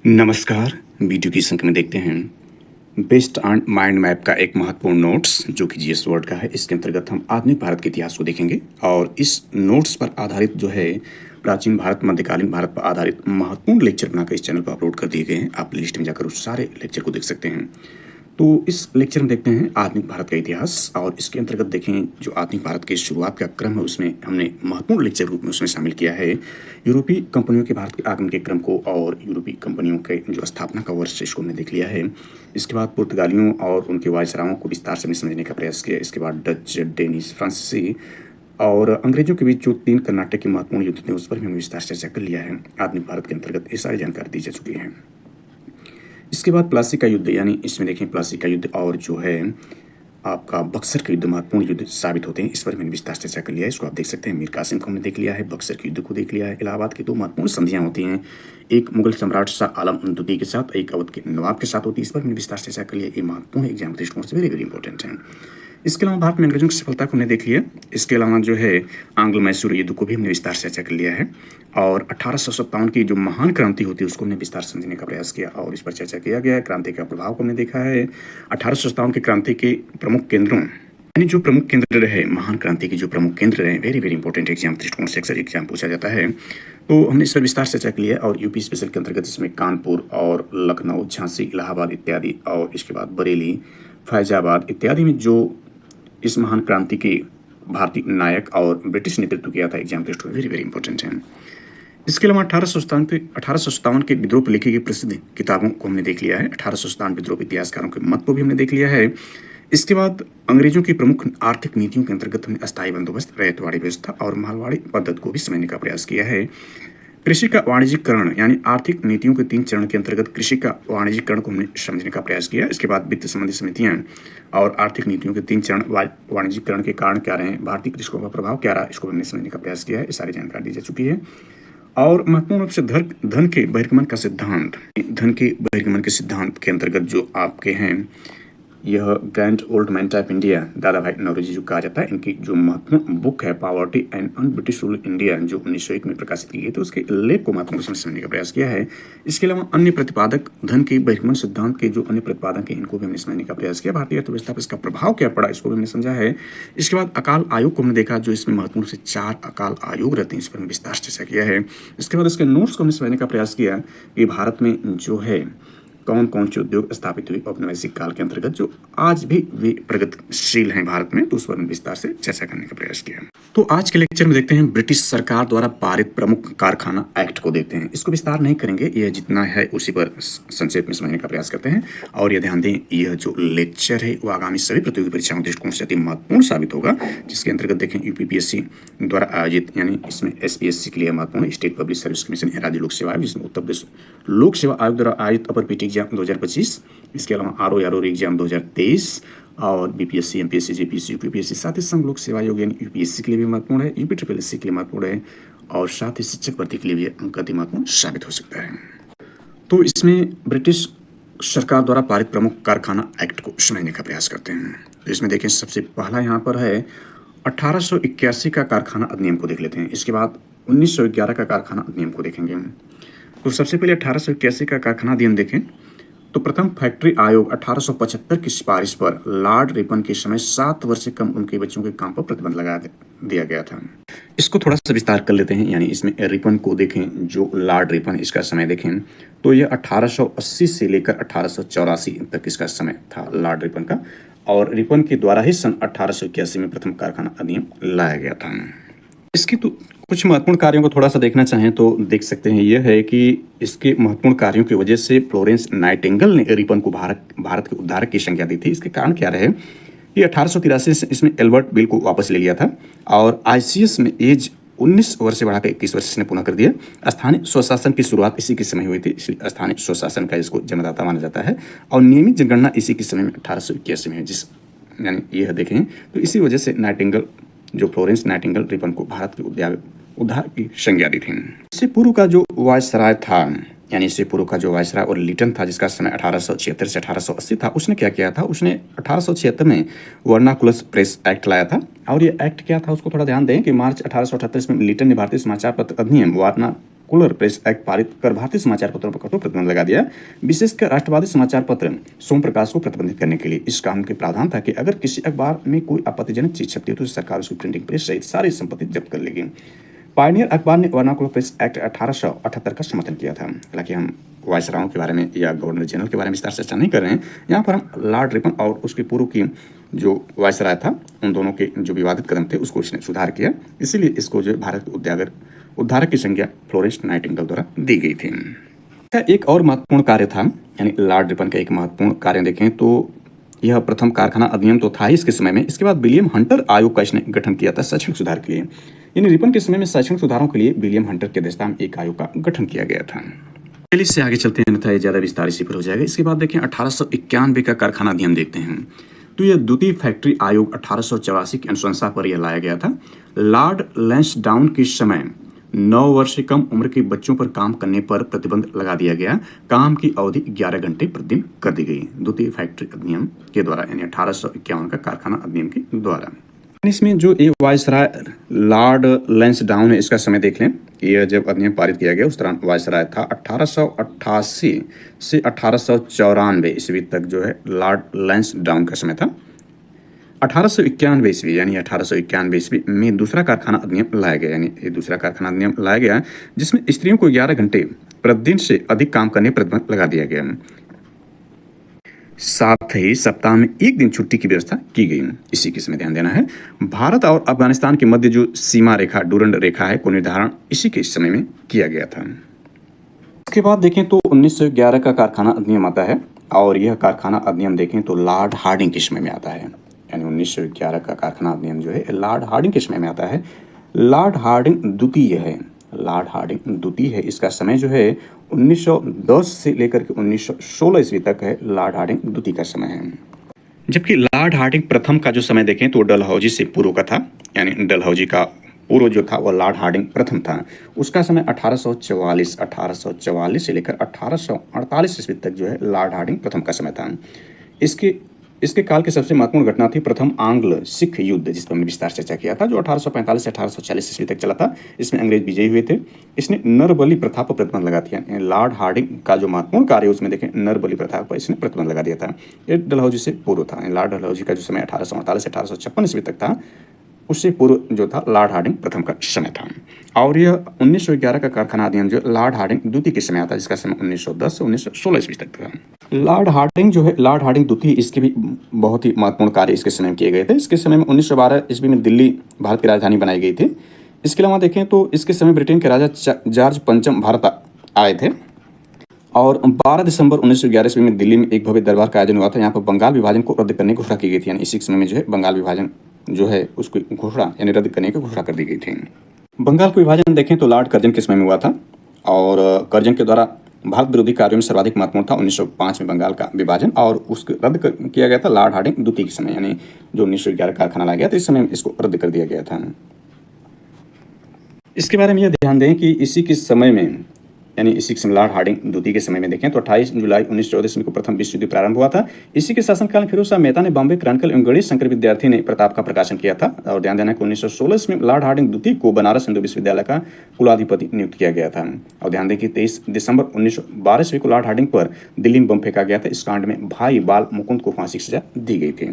नमस्कार। वीडियो की संख्या में देखते हैं बेस्ट एंड माइंड मैप का एक महत्वपूर्ण नोट्स जो कि जीएस वर्ड का है। इसके अंतर्गत हम आधुनिक भारत के इतिहास को देखेंगे और इस नोट्स पर आधारित जो है प्राचीन भारत मध्यकालीन भारत पर आधारित महत्वपूर्ण लेक्चर बनाकर इस चैनल पर अपलोड कर दिए गए हैं। आप लिस्ट में जाकर उस सारे लेक्चर को देख सकते हैं। तो इस लेक्चर में देखते हैं आधुनिक भारत का इतिहास और इसके अंतर्गत देखें जो आधुनिक भारत के शुरुआत का क्रम है उसमें हमने महत्वपूर्ण लेक्चर रूप में उसमें शामिल किया है यूरोपीय कंपनियों के भारत के आगमन के क्रम को और यूरोपीय कंपनियों के जो स्थापना का वर्ष इसको हमने देख लिया है। इसके बाद पुर्तगालियों और उनके वायसरायों को विस्तार से हमने समझने का प्रयास किया। इसके बाद डच, डेनिश, फ्रांसीसी और अंग्रेजों के बीच जो 3 कर्नाटक के महत्वपूर्ण युद्ध थे उस पर भी हमने विस्तार से चर्चा कर लिया है। आधुनिक भारत के अंतर्गत ये सारी जानकारी दी जा चुकी है। इसके बाद प्लासी का युद्ध, यानी इसमें देखें प्लासी का युद्ध और जो है आपका बक्सर का युद्ध महत्वपूर्ण युद्ध साबित होते हैं। इस पर मैंने विस्तार से चर्चा कर लिया है। इसको आप देख सकते हैं। मीर कासिम को हमने देख लिया है, बक्सर के युद्ध को देख लिया है। इलाहाबाद की 2 महत्वपूर्ण संधियां होती हैं, एक मुगल सम्राट शाह आलम द्वितीय के साथ, एक अवध के नवाब के साथ होती है। इस पर मैंने विस्तार से चर्चा कर लिया। ये महत्वपूर्ण एग्जाम दृष्टिकोण से वेरी इंपॉर्टेंट है। इसके अलावा भारत में अंग्रेजों की सफलता को हमने देख लिया। इसके अलावा जो है आंग्ल मैसूर युद्ध को भी हमने विस्तार से चर्चा कर लिया है और 1857 की जो महान क्रांति होती है उसको हमने विस्तार से समझने का प्रयास किया और इस पर चर्चा किया गया है। क्रांति का प्रभाव को हमने देखा है। 1857 की क्रांति के प्रमुख केंद्रों, यानी जो प्रमुख केंद्र रहे महान क्रांति के जो प्रमुख केंद्र रहे, वेरी इंपॉर्टेंट एग्जाम दृष्टिकोण से अक्सर एग्जाम पूछा जाता है। तो हमने इस पर विस्तार से चर्चा कर लिया और यूपी स्पेशल के अंतर्गत इसमें कानपुर और लखनऊ, झांसी, इलाहाबाद इत्यादि और इसके बाद बरेली, फैजाबाद इत्यादि में जो इस महान क्रांति के भारतीय नायक और ब्रिटिश नेतृत्व किया था एग्जाम टेस्ट में वेरी इंपॉर्टेंट है। इसके अलावा 1857 के विद्रोह पर लिखी गई प्रसिद्ध किताबों को हमने देख लिया है। 1857 विद्रोह इतिहासकारों के मत को भी हमने देख लिया है। इसके बाद अंग्रेजों की प्रमुख आर्थिक नीतियों के अंतर्गत हमने अस्थायी बंदोबस्त, रैयतवाड़ी व्यवस्था और मालवाड़ी पद्धति को भी समझने का प्रयास किया है। कृषि का वाणिज्यीकरण, यानी आर्थिक नीतियों के 3 चरण के अंतर्गत कृषि का वाणिज्यीकरण को हमने समझने का प्रयास किया। इसके बाद वित्त संबंधी समितियां और आर्थिक नीतियों के 3 चरण वाणिज्यीकरण के कारण क्या रहे, भारतीय कृषकों का प्रभाव क्या रहा, इसको हमने समझने का प्रयास किया है। ये सारी जानकारी दी जा चुकी है। और महत्वपूर्ण रूप से धन के बहिर्गमन का सिद्धांत, धन के बहिर्गमन के सिद्धांत के अंतर्गत जो आपके हैं यह grand old man type India, दादा भाई नौरोजी जो कहा जाता है, इनकी जो महत्वपूर्ण बुक है poverty and un British rule India जो 1901 में प्रकाशित की गई तो उसके लेख को महत्वपूर्ण रूप से समझने का प्रयास किया है। इसके अलावा अन्य प्रतिपादक, धन के बहिर्गमन सिद्धांत के जो अन्य प्रतिपादक हैं इनको भी हमने समझने का प्रयास किया। भारतीय अर्थव्यवस्था पर इसका प्रभाव क्या पड़ा इसको भी हमने समझा है। इसके बाद अकाल आयोग को हमने देखा, जो इसमें महत्वपूर्ण से 4 अकाल आयोग रहते हैं, इस पर हमने विस्तार से चर्चा किया है। इसके बाद इसके नोट्स को हमने समझने का प्रयास किया कि भारत में जो है कौन कौन से उद्योग स्थापित हुए औपनिवेशिक काल के अंतर्गत जो आज भी वे प्रगतिशील हैं भारत में, तो उस पर विस्तार से चर्चा करने का प्रयास किया। तो आज के लेक्चर में देखते हैं ब्रिटिश सरकार द्वारा पारित प्रमुख कारखाना एक्ट को देखते हैं। इसको विस्तार नहीं करेंगे, यह जितना है उसी पर संक्षेप में समझने का प्रयास करते हैं। और यह ध्यान दें यह जो लेक्चर है वो आगामी सभी प्रतियोगी परीक्षाओं के दृष्टिकोण से अति महत्वपूर्ण साबित होगा, जिसके अंतर्गत देखें यूपीपीएससी द्वारा आयोजित, यानी इसमें एसपीएससी के लिए महत्वपूर्ण स्टेट पब्लिक सर्विस कमीशन, राज्य लोक सेवा आयोग जिसमें उत्तर प्रदेश लोक सेवा आयोग द्वारा आयोजित अपर पीटी एग्जाम 2025, इसके अलावा आरओ एग्जाम 2023 और बीपीएससी, एमपीएससी, जेपीएससी, यूपीपीएससी, साथ ही संघ लोक सेवा आयोग यानी यूपीएससी के लिए भी महत्वपूर्ण है, यूपी ट्रिपल एससी के लिए महत्वपूर्ण है और साथ ही शिक्षक भर्ती के लिए भी अंक अति महत्वपूर्ण साबित हो सकता है। तो इसमें ब्रिटिश सरकार द्वारा पारित प्रमुख कारखाना एक्ट को समझने का प्रयास करते हैं। तो इसमें देखें सबसे पहला यहाँ पर है 1881 का कारखाना अधिनियम को देख लेते हैं। इसके बाद 1911 का कारखाना अधिनियम को देखेंगे। तो सबसे पहले 1881 का कारखाना अधिनियम देखें तो प्रथम फैक्ट्री आयोग 1875 की सिफारिश पर लॉर्ड रिपन के समय 7 वर्ष से कम उनके बच्चों के काम पर प्रतिबंध लगा दिया गया था। इसको थोड़ा सा विस्तार कर लेते हैं, यानी इसमें रिपन को देखें, जो लॉर्ड रिपन इसका समय देखें तो यह 1880 से लेकर 1884 तक इसका समय था लॉर्ड रिपन का, और रिपन के द्वारा ही सन 1881 में प्रथम कारखाना अधिनियम लाया गया था। इसके तो कुछ महत्वपूर्ण कार्यों को थोड़ा सा देखना चाहें तो देख सकते हैं। यह है कि इसके महत्वपूर्ण कार्यों की वजह से फ्लोरेंस नाइटिंगेल ने रिपन को भारत के उद्धारक की संज्ञा दी थी। इसके कारण क्या रहे, ये 1883 से इसमें एल्बर्ट बिल को वापस ले लिया था और आईसीएस में एज 19 वर्ष से बढ़ाकर 21 वर्ष ने पुनः कर दिया। स्थानीय स्वशासन की शुरुआत इसी के समय हुई थी, इसलिए स्थानीय स्वशासन का इसको जन्मदाता माना जाता है और नियमित जनगणना इसी के समय में 1881 में है, जिस यानी यह देखें तो इसी वजह से नाइटिंगेल, जो फ्लोरेंस नाइटिंगेल रिपन को भारत के उद्धार की संज्ञा दी थी। इससे पूर्व का जो वायसराय था, यानी इससे पूर्व का जो वायसराय और लिटन था, जिसका समय 1876 से 1880 था, उसने क्या किया था, उसने 1876 में वर्नाकुलर प्रेस एक्ट लाया था। और ये एक्ट क्या था, उसको थोड़ा ध्यान दें कि मार्च 1838 में लिटन ने भारतीय समाचार पत्र अधिनियम वर्नाकुलर प्रेस एक्ट पारित कर भारतीय समाचार पत्रों पर कठोर प्रतिबंध लगा दिया, विशेषकर राष्ट्रवादी समाचार पत्र सोम प्रकाश को प्रतिबंधित करने के लिए। इस कानून के प्रावधान था कि अगर किसी अखबार में कोई आपत्तिजनक चीज छपती है तो सरकार उसकी प्रिंटिंग प्रेस सहित सारी संपत्ति जब्त कर लेगी। पायनियर अखबार ने वर्नाकुलर प्रेस एक्ट 1878 का समर्थन किया था। हालांकि हम वायसरायों के बारे में या गवर्नर जनरल के बारे में विस्तार से चर्चा नहीं कर रहे हैं, यहाँ पर हम लॉर्ड रिपन और उसके पूर्व की जो वायसराय था, उन दोनों के जो विवादित कदम थे उसको इसने सुधार किया। इसीलिए इसको जो भारत के उद्धारक की संज्ञा फ्लोरेंस नाइटिंगेल द्वारा दी गई थी। एक और महत्वपूर्ण कार्य था, यानी लॉर्ड रिपन का एक महत्वपूर्ण कार्य देखें तो यह प्रथम कारखाना अधिनियम तो था ही इसके समय में। इसके बाद विलियम हंटर आयोग का इसने गठन किया था शैक्षणिक सुधार के लिए। यानी रिपन के समय में शैक्षणिक सुधारों के लिए विलियम हंटर के अध्यक्षता में एक आयोग का गठन किया गया था। चलिए इससे आगे चलते हैं, अन्यथा ज़्यादा विस्तार इसी पर हो जाएगा। इसके बाद देखें 1891 का कारखाना अधिनियम देखते हैं। तो यह द्वितीय फैक्ट्री आयोग 1884 की अनुशंसा पर यह लाया गया था। लॉर्ड लैंसडाउन के समय 9 वर्ष से कम उम्र के बच्चों पर काम करने पर प्रतिबंध लगा दिया गया। काम की अवधि 11 घंटे प्रतिदिन कर दी गई द्वितीय फैक्ट्री अधिनियम के द्वारा, यानी 1851 का कारखाना अधिनियम के द्वारा। इसमें जो ये वायसराय लॉर्ड लैंसडाउन है, इसका समय देख लें। यह जब अधिनियम पारित किया गया उस दौरान वायसराय था। 1888 से 1894 ईस्वी तक जो है लॉर्ड लैंसडाउन का समय था। 1891 ईस्वी यानी 1891 ईस्वी में दूसरा कारखाना अधिनियम लाया गया, यानी ये दूसरा कारखाना अधिनियम लाया गया जिसमें स्त्रियों को 11 घंटे प्रतिदिन से अधिक काम करने पर प्रतिबंध लगा दिया गया। साथ ही सप्ताह में एक दिन छुट्टी की व्यवस्था की गई। इसी के समय ध्यान देना है। भारत और अफगानिस्तान के मध्य जो सीमा रेखा डूरंड रेखा है को निर्धारण इसी के समय में किया गया था। इसके बाद देखें तो 1911 का कारखाना अधिनियम आता है, और यह कारखाना अधिनियम देखें तो लॉर्ड हार्डिंग के समय में आता है। यानी 1911 का कारखाना अधिनियम जो है लॉर्ड हार्डिंग के समय में आता है। लॉर्ड हार्डिंग द्वितीय है, लॉर्ड हार्डिंग द्वितीय है। इसका समय जो है 1910 से लेकर के 1916 ईस्वी तक है। लॉर्ड हार्डिंग द्वितीय का समय है। जबकि लॉर्ड हार्डिंग प्रथम का जो समय देखें तो डलहौजी से पूर्व का था, यानी डलहौजी का पूर्व जो था वो लॉर्ड हार्डिंग प्रथम था। उसका समय 1844 से लेकर 1848 ईस्वी तक जो है लॉर्ड हार्डिंग प्रथम का समय था। इसके काल की सबसे महत्वपूर्ण घटना थी प्रथम आंग्ल सिख युद्ध, जिस पर हमने विस्तार से चर्चा किया था, जो 1845 से 1840 ईस्वी तक चला था। इसमें अंग्रेज विजयी हुए थे। इसने नरबली प्रथा पर प्रतिबंध लगा दिया। लॉर्ड हार्डिंग का जो महत्वपूर्ण कार्य उसमें देखें नरबली प्रथा पर इसने प्रतिबंध लगा दिया था। ये डलहौजी से पूर्व था। लॉर्ड डलहौजी का जो समय 1848 से 1856 ईस्वी तक था, उससे पूर्व जो था लॉर्ड हार्डिंग प्रथम का समय था। और यह 1911 का कारखाना अधिनियम जो लॉर्ड हार्डिंग द्वितीय के समय आता है, जिसका समय 1910 से 1916 ईस्वी तक था। लॉर्ड हार्डिंग जो है लॉर्ड हार्डिंग द्वितीय, इसके भी बहुत ही महत्वपूर्ण कार्य इसके समय में किए गए थे। इसके समय में 1912 ईस्वी में दिल्ली भारत की राजधानी बनाई गई थी। इसके अलावा देखें तो इसके समय ब्रिटेन के राजा जॉर्ज पंचम भारत आए थे, और 12 दिसंबर 1911 ईस्वी में दिल्ली में एक भव्य दरबार का आयोजन हुआ था। यहाँ पर बंगाल विभाजन को रद्द करने की घोषणा की गई थी। यानी इसी समय में जो है बंगाल विभाजन जो है उसकी घोषणा यानी रद्द करने की घोषणा कर दी गई थी। बंगाल का विभाजन देखें तो लॉर्ड कर्जन के समय में हुआ था, और कर्जन के द्वारा भारत विरोधी कार्यों में सर्वाधिक महत्वपूर्ण था 1905 में बंगाल का विभाजन, और उसको रद्द किया गया था लॉर्ड हार्डिंग द्वितीय के समय, यानी जो 1911 कारखाना लाया गया था इस समय इसको रद्द कर दिया गया था। इसके बारे में यह ध्यान दें कि इसी के समय में, यानी इसी समय लॉर्ड हार्डिंग द्वितीय के समय में देखें तो 28 जुलाई 1914 को प्रथम विश्व युद्ध प्रारंभ हुआ था। इसी के शासनकाल में फिरोज शाह मेहता ने बॉम्बे क्रॉनिकल एवं गणेश शंकर विद्यार्थी ने प्रताप का प्रकाशन किया था। और ध्यान देना कि 1916 में लॉर्ड हार्डिंग द्वितीय को बनारस हिंदू विश्वविद्यालय का कुलाधिपति नियुक्त किया गया था। और ध्यान दें कि 23 दिसंबर 1912 ईस्वी को लॉर्ड हार्डिंग पर दिल्ली में बम फेंका गया था। इस कांड में भाई बाल मुकुंद को फांसी की सजा दी गई थी।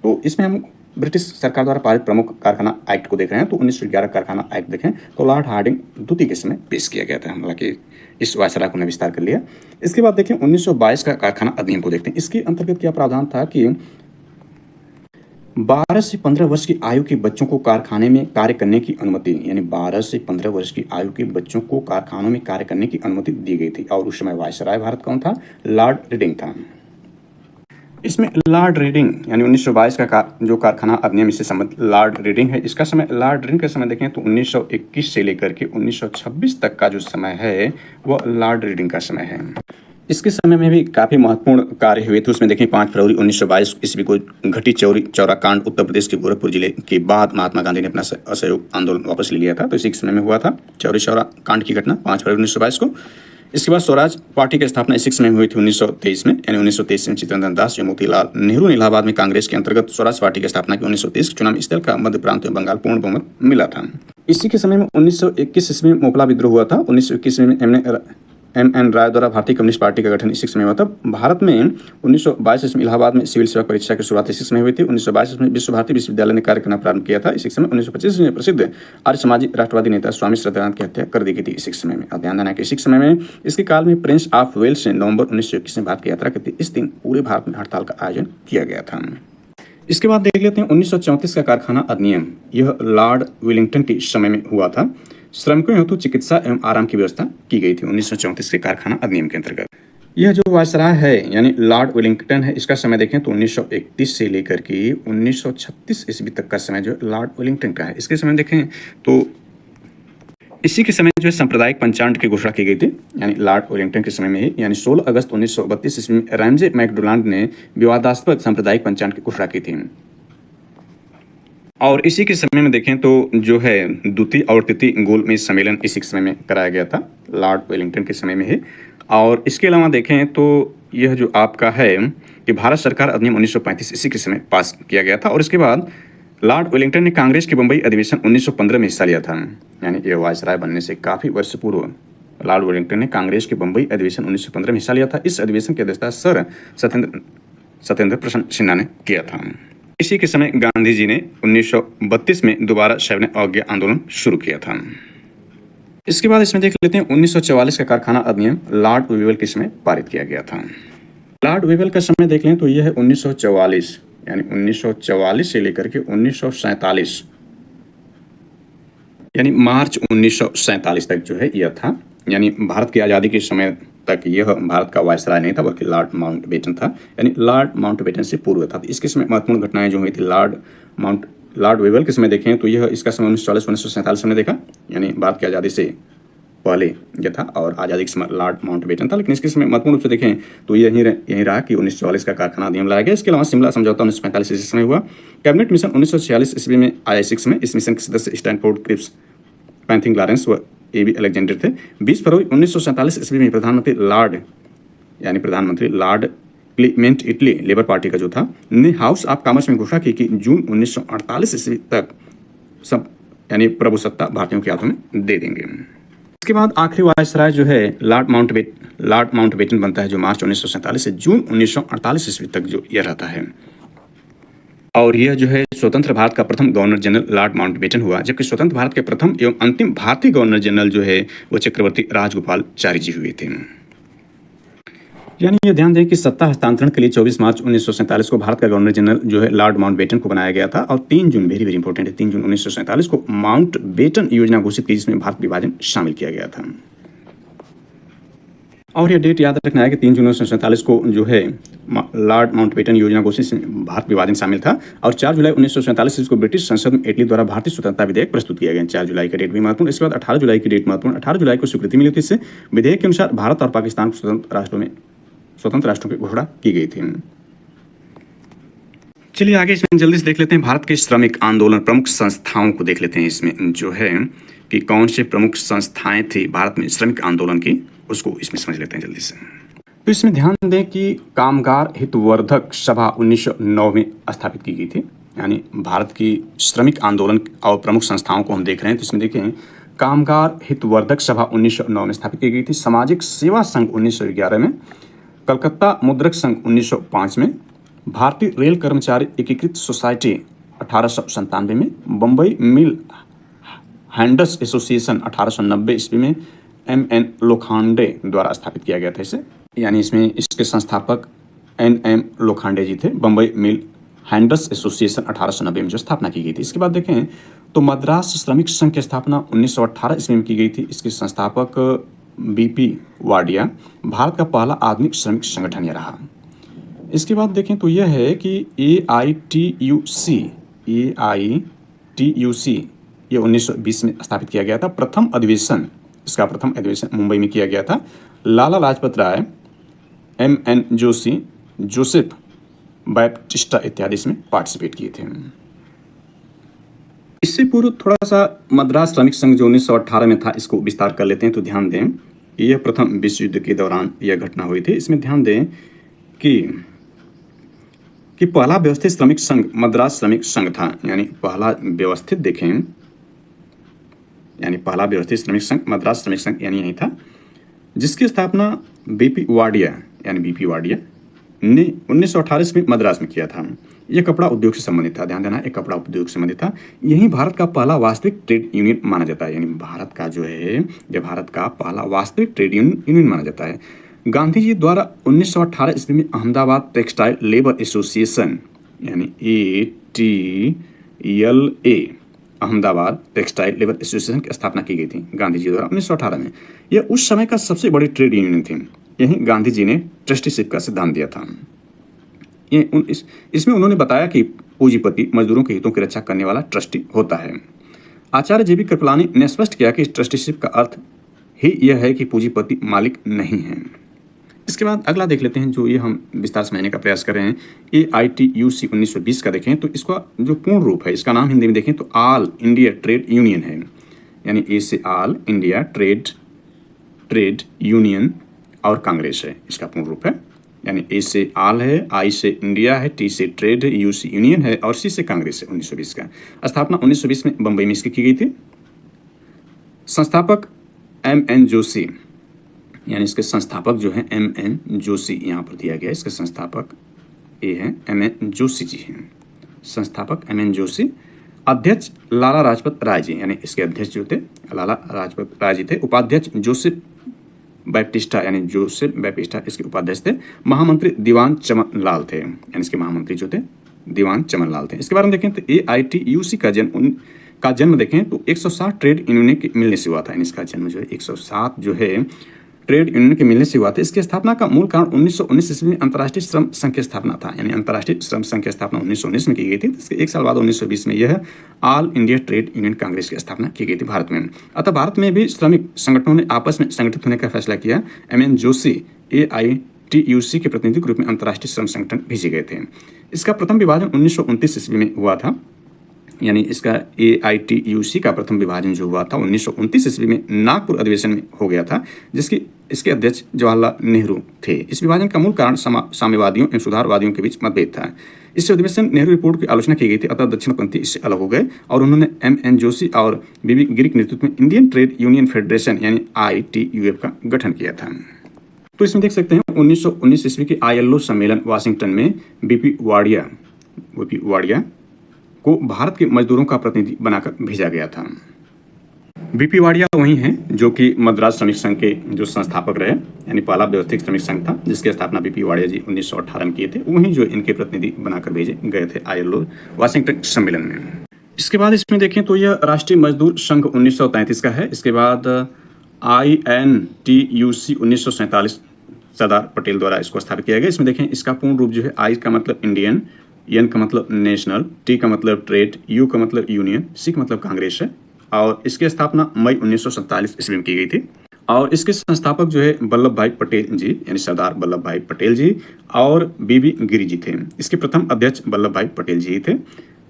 तो इसमें हम ब्रिटिश सरकार द्वारा पारित प्रमुख कारखाना एक्ट को देख रहे हैं। तो 1911 कारखाना एक्ट देखें तो लॉर्ड हार्डिंग द्वितीय के समय पेश किया गया था। हालांकि इस वायसराय को विस्तार कर लिया। इसके बाद देखें 1922 का कारखाना अधिनियम को देखते हैं। इसके अंतर्गत क्या प्रावधान था कि 12 से 15 वर्ष की आयु के बच्चों को कारखाने में कार्य करने की अनुमति, यानी 12 से 15 वर्ष की आयु के बच्चों को कारखानों में कार्य करने की अनुमति दी गई थी। और उस समय वायसराय भारत कौन था? लॉर्ड रीडिंग था। इसमें लॉर्ड रीडिंग यानी 1922 का जो कारखाना अधिनियम इससे संबंधित लॉर्ड रीडिंग है। इसका समय लॉर्ड रीडिंग का समय देखें तो 1921 से लेकर के 1926 तक का जो समय है वह लॉर्ड रीडिंग का समय है। इसके समय में भी काफ़ी महत्वपूर्ण कार्य हुए थे। उसमें देखें 5 फरवरी 1922 ईस्वी को घटी चौरा कांड उत्तर प्रदेश के गोरखपुर जिले के बाद महात्मा गांधी ने अपना असहयोग आंदोलन वापस ले लिया था। तो इसी के समय में हुआ था चौरा कांड की घटना 5 फरवरी 1922 को। इसके बाद स्वराज पार्टी की स्थापना इसी समय हुई थी 1923 में, यानी 1923 में चित्तरंजन दास या मोतीलाल नेहरू ने इलाहाबाद में कांग्रेस के अंतर्गत स्वराज पार्टी की स्थापना की। 1930 के चुनाव में इस दल का मध्य प्रांत में बंगाल पूर्ण बहुमत मिला था। इसी के समय में 1921 ईस्वी में मोपला विद्रोह हुआ था। 1921 में एम.एन. राय द्वारा भारतीय कम्युनिस्ट पार्टी का गठन इसी समय हुआ था। भारत में 1922 में इलाहाबाद में सिविल सेवा परीक्षा की शुरुआत इसी समय हुई थी। 1922 में विश्व भारती विश्वविद्यालय ने कार्य करना प्रारंभ किया था। इसी समय 1925 में प्रसिद्ध आर्य समाजी राष्ट्रवादी नेता स्वामी श्रद्धानंद की हत्या कर दी गई थी इसी समय में। और ध्यान देना कि इसी समय में इसके काल में प्रिंस ऑफ वेल्स ने नवंबर 1921 में भारत की यात्रा की थी। इस दिन पूरे भारत में हड़ताल का आयोजन किया गया था। इसके बाद देख लेते हैं 1934 का कारखाना अधिनियम। यह लॉर्ड वेलिंगटन के समय में हुआ था। श्रमिकों हेतु चिकित्सा एवं आराम की व्यवस्था की गई थी 1934 के कारखाना अधिनियम के अंतर्गत। यह जो वायसराय है यानी लॉर्ड वेलिंगटन है, इसका समय देखें तो 1931 से लेकर के 1936 ईस्वी तक का समय जो लॉर्ड वेलिंगटन का है। इसके समय देखें तो इसी के समय जो है सांप्रदायिक पंचांग की घोषणा की गई थी, यानी लॉर्ड वेलिंगटन के समय में ही, यानी 16 अगस्त 1932 ईस्वी में रैमजे मैकडोनाल्ड ने विवादास्पद सांप्रदायिक पंचांग की घोषणा की थी। और इसी के समय में देखें तो जो है द्वितीय और तृतीय गोलमेज सम्मेलन इसी के समय में कराया गया था लॉर्ड वेलिंगटन के समय में ही। और इसके अलावा देखें तो यह जो आपका है कि भारत सरकार अधिनियम 1935 इसी के समय पास किया गया था। और इसके बाद लॉर्ड वेलिंगटन ने कांग्रेस के बम्बई अधिवेशन 1915 में हिस्सा लिया था, यानी ये वायसराय बनने से काफ़ी वर्ष पूर्व लॉर्ड वेलिंगटन ने कांग्रेस के बम्बई अधिवेशन 1915 में हिस्सा लिया था। इस अधिवेशन की अध्यक्षता सर सत्येंद्र प्रसन्न सिन्हा ने किया था। इसी के समय गांधी जी ने 1932 में दोबारा सविनय अवज्ञा आंदोलन शुरू किया था। इसके बाद इसमें देख लेते हैं 1944 का कारखाना अधिनियम लॉर्ड वेवेल के समय पारित किया गया था। लॉर्ड वेवेल का समय देख लें तो यह है 1944, यानी 1944 से लेकर के 1947, यानी मार्च 1947 तक जो है यह था। यानी भारत की आज़ादी के समय तक यह भारत का वायसराय नहीं था बल्कि लॉर्ड माउंटबेटन था, यानी लॉर्ड माउंटबेटन से पूर्व था। इसके समय महत्वपूर्ण घटनाएं जो हुई थी लॉर्ड वेवेल के समय देखें तो यह इसका समय 1947 में देखा, यानी भारत की आज़ादी से पहले यह था। और आज़ादी के समय लॉर्ड माउंटबेटन था, लेकिन इसके समय महत्वपूर्ण रूप से देखें तो यही रहा कि 1944 का कारखाना अधिनियम लाया गया। इसके अलावा शिमला समझौता 1945 ईस्वी में हुआ। कैबिनेट मिशन 1946 ईस्वी में आया इसी समय। इस मिशन के सदस्य स्टैनफोर्ड क्रिप्स, पैंथिंग लॉरेंस व ए.बी. अलेक्जेंडर थे। 20 फरवरी 1947 ईस्वी में प्रधानमंत्री Lord Clement Italy labour party का जो था ने हाउस ऑफ कॉमर्स में घोषणा की कि जून 1948 ईस्वी तक सब यानी प्रभुसत्ता भारतीयों के हाथों में दे देंगे। इसके बाद आखिरी वायसराय जो है लॉर्ड माउंटबेटन बनता है, जो मार्च 1947 से जून 1948 ईस्वी तक जो यह रहता है। और यह जो है स्वतंत्र भारत का प्रथम गवर्नर जनरल लॉर्ड माउंटबेटन हुआ, जबकि स्वतंत्र भारत के प्रथम एवं अंतिम भारतीय गवर्नर जनरल जो है वो चक्रवर्ती राजगोपालाचारी जी हुए थे। यानी ये ध्यान दें कि सत्ता हस्तांतरण के लिए 24 मार्च 1947 को भारत का गवर्नर जनरल जो है लॉर्ड माउंटबेटन को बनाया गया था। और 3 जून वेरी वेरी इंपॉर्टेंट है, 3 जून 1947 को माउंटबेटन योजना घोषित की, जिसमें भारत विभाजन शामिल किया गया था। और यह डेट याद रखना है कि 3 जून 1947 को जो है लॉर्ड माउंटबेटन योजना घोषित में भारत विभाजन शामिल था। और 4 जुलाई 1947 को ब्रिटिश संसद में इटली द्वारा भारतीय स्वतंत्रता विधेयक प्रस्तुत किया गया। 4 जुलाई का डेट भी महत्वपूर्ण। इसके बाद 18 जुलाई की डेट महत्वपूर्ण। 18 जुलाई को स्वीकृति मिली थी। इससे विधेयक के अनुसार भारत और पाकिस्तान को स्वतंत्र राष्ट्रों की घोषणा की गई थी। चलिए आगे इसमें जल्दी से देख लेते हैं भारत के श्रमिक आंदोलन प्रमुख संस्थाओं को देख लेते हैं। इसमें जो है कि कौन से प्रमुख संस्थाएं थी भारत में श्रमिक आंदोलन की, उसको इसमें समझ लेते हैं जल्दी से। तो इसमें ध्यान दें कि कामगार हितवर्धक सभा 1909 में स्थापित की गई थी। यानी भारत की श्रमिक आंदोलन और प्रमुख संस्थाओं को हम देख रहे हैं। तो इसमें देखें कामगार हितवर्धक सभा 1909 में स्थापित की गई थी। सामाजिक सेवा संघ 1911 में, कलकत्ता मुद्रक संघ 1905 में, भारतीय रेल कर्मचारी एकीकृत सोसाइटी 1897 में, बम्बई मिल हैंडर्स एसोसिएशन 1890 ईस्वी में M.N. लोखंडे द्वारा स्थापित किया गया था इसे। यानी इसमें इसके संस्थापक N.M. लोखंडे जी थे। बम्बई मिल हैंडर्स एसोसिएशन 1890 में जो स्थापना की गई थी। इसके बाद देखें तो मद्रास श्रमिक संघ की स्थापना 1918 ईस्वी में की गई थी। इसके संस्थापक B.P. वाडिया। भारत का पहला आधुनिक श्रमिक संगठन यह रहा। इसके बाद देखें तो यह है कि AITUC ये 1920 में स्थापित किया गया था। इसका प्रथम अधिवेशन मुंबई में किया गया था। Lala Lajpat Rai, M.N. Joshi, Joseph Baptista इत्यादि इसमें पार्टिसिपेट किए थे। इससे पूर्व थोड़ा सा मद्रास श्रमिक संघ जो 1918 में था, इसको विस्तार कर लेते हैं। तो ध्यान दें यह प्रथम विश्व युद्ध के दौरान यह घटना हुई थी। इसमें ध्यान दें कि पहला व्यवस्थित श्रमिक संघ मद्रास श्रमिक संघ था, यानी पहला व्यवस्थित देखें, यानी पहला व्यवस्थित श्रमिक संघ मद्रास श्रमिक संघ यानी यही था, जिसकी स्थापना बीपी वाडिया यानी बीपी वाडिया ने 1918 में मद्रास में किया था। यह कपड़ा उद्योग से संबंधित था, ध्यान देना, एक कपड़ा उद्योग से संबंधित था। यही भारत का पहला वास्तविक ट्रेड यूनियन माना जाता है, यानी भारत का जो है यह भारत का पहला वास्तविक ट्रेड यूनियन माना जाता है। गांधी जी द्वारा 1918 ईस्वी में अहमदाबाद टेक्सटाइल लेबर एसोसिएशन यानी ATLA Ahmedabad textile labour association की स्थापना की गई थी गांधी जी द्वारा 1918 में। यह उस समय का सबसे बड़ी ट्रेड यूनियन थी। यही गांधी जी ने ट्रस्टीशिप का सिद्धांत दिया था। इसमें उन्होंने बताया कि पूंजीपति मजदूरों के हितों की रक्षा करने वाला ट्रस्टी होता है। आचार्य JB कृपलानी ने स्पष्ट किया कि ट्रस्टीशिप का अर्थ ही यह है कि पूंजीपति मालिक नहीं है। इसके बाद अगला देख लेते हैं, जो ये हम विस्तार समझने का प्रयास कर रहे हैं, AITUC 1920 का देखें तो इसका जो पूर्ण रूप है, इसका नाम हिंदी में देखें तो ऑल इंडिया ट्रेड यूनियन है, यानी ए से ऑल इंडिया ट्रेड यूनियन और कांग्रेस है, इसका पूर्ण रूप है। यानी ए से ऑल है, आई से इंडिया है, टी से ट्रेड है, यू से यूनियन है और सी से कांग्रेस है। 1920 का स्थापना 1920 में बंबई में इसकी की गई थी। संस्थापक MN जोशी, यानी इसके संस्थापक जो हैं MN जोशी यहाँ पर दिया गया है। इसके संस्थापक ए हैं MN जोशी जी हैं, संस्थापक MN जोशी। अध्यक्ष लाला लाजपत राय जी, यानी इसके अध्यक्ष जो थे लाला लाजपत राय जी थे। उपाध्यक्ष जोसेफ बैप्टिस्टा, यानी जोसेफ बैप्टिस्टा इसके उपाध्यक्ष थे। महामंत्री दीवान चमन लाल थे, यानी इसके महामंत्री जो थे दीवान चमन लाल थे। इसके बारे में देखें तो AITUC का जन्म देखें तो 107 ट्रेड यूनियन के मिलने से हुआ था। यानी इसका जन्म जो है 107 जो है ट्रेड यूनियन के मिलने से हुआ था। इसकी स्थापना का मूल कारण 1919 ईस्वी में अंतर्राष्ट्रीय श्रम संघ की स्थापना था, यानी अंतर्राष्ट्रीय श्रम संघ की स्थापना 1919 में की गई थी। इसके एक साल बाद 1920 में यह all India trade union Congress की स्थापना की गई थी भारत में। अतः भारत में भी श्रमिक संगठनों ने आपस में संगठित होने का फैसला किया। MN जोशी AITUC के प्रतिनिधि के रूप में अंतर्राष्ट्रीय श्रम संगठन भेजे गए थे। इसका प्रथम विभाजन 1929 ईस्वी में हुआ था, यानी इसका AITUC का प्रथम विभाजन जो हुआ था 1929 ईस्वी में नागपुर अधिवेशन में हो गया था, इसके अध्यक्ष जवाहरलाल नेहरू थे। इस विभाजन का मूल कारण साम्यवादियों एवं सुधारवादियों के बीच मतभेद था। इस अधिवेशन नेहरू रिपोर्ट की आलोचना की गई थी, अतः दक्षिणपंथी इससे अलग हो गए और उन्होंने MN जोशी और BB गिरी के नेतृत्व में इंडियन ट्रेड यूनियन फेडरेशन यानी ITUF का गठन किया था। तो इसमें देख सकते हैं 1919 ईस्वी के ILO सम्मेलन वाशिंगटन में बीपी वाडिया को भारत के मजदूरों का प्रतिनिधि बनाकर भेजा गया था। बीपी वाडिया वही हैं जो कि मद्रास श्रमिक संघ के जो संस्थापक रहे, यानी पहला व्यवस्थित श्रमिक संघ था जिसकी स्थापना बीपी वाडिया जी 1918 में किए थे। वहीं जो इनके प्रतिनिधि बनाकर भेजे गए थे ILO वाशिंगटन सम्मेलन में। इसके बाद इसमें देखें तो यह राष्ट्रीय मजदूर संघ 1933 का है। इसके बाद INTUC 1947 सरदार पटेल द्वारा इसको स्थापित किया गया। इसमें देखें इसका पूर्ण रूप जो है I का मतलब इंडियन, N का मतलब नेशनल, T का मतलब ट्रेड, U का मतलब यूनियन, C का मतलब कांग्रेस है और इसकी स्थापना मई 1947 ईस्वी में की गई थी। और इसके संस्थापक जो है वल्लभ भाई पटेल जी, यानी सरदार वल्लभ भाई पटेल जी और BB गिरी जी थे। इसके प्रथम अध्यक्ष वल्लभ भाई पटेल जी थे।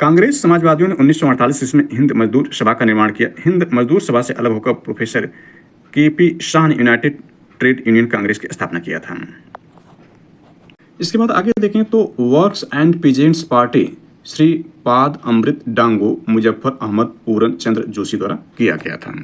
कांग्रेस समाजवादियों ने 1948 ईस्वी में हिंद मजदूर सभा का निर्माण किया। हिंद मजदूर सभा से अलग होकर प्रोफेसर KP शाह ने यूनाइटेड ट्रेड यूनियन कांग्रेस की स्थापना किया था। इसके बाद आगे देखें तो works and peasants party Shri पाद अमृत डांगो मुजफ्फर अहमद पूरन चंद्र जोशी द्वारा किया गया था।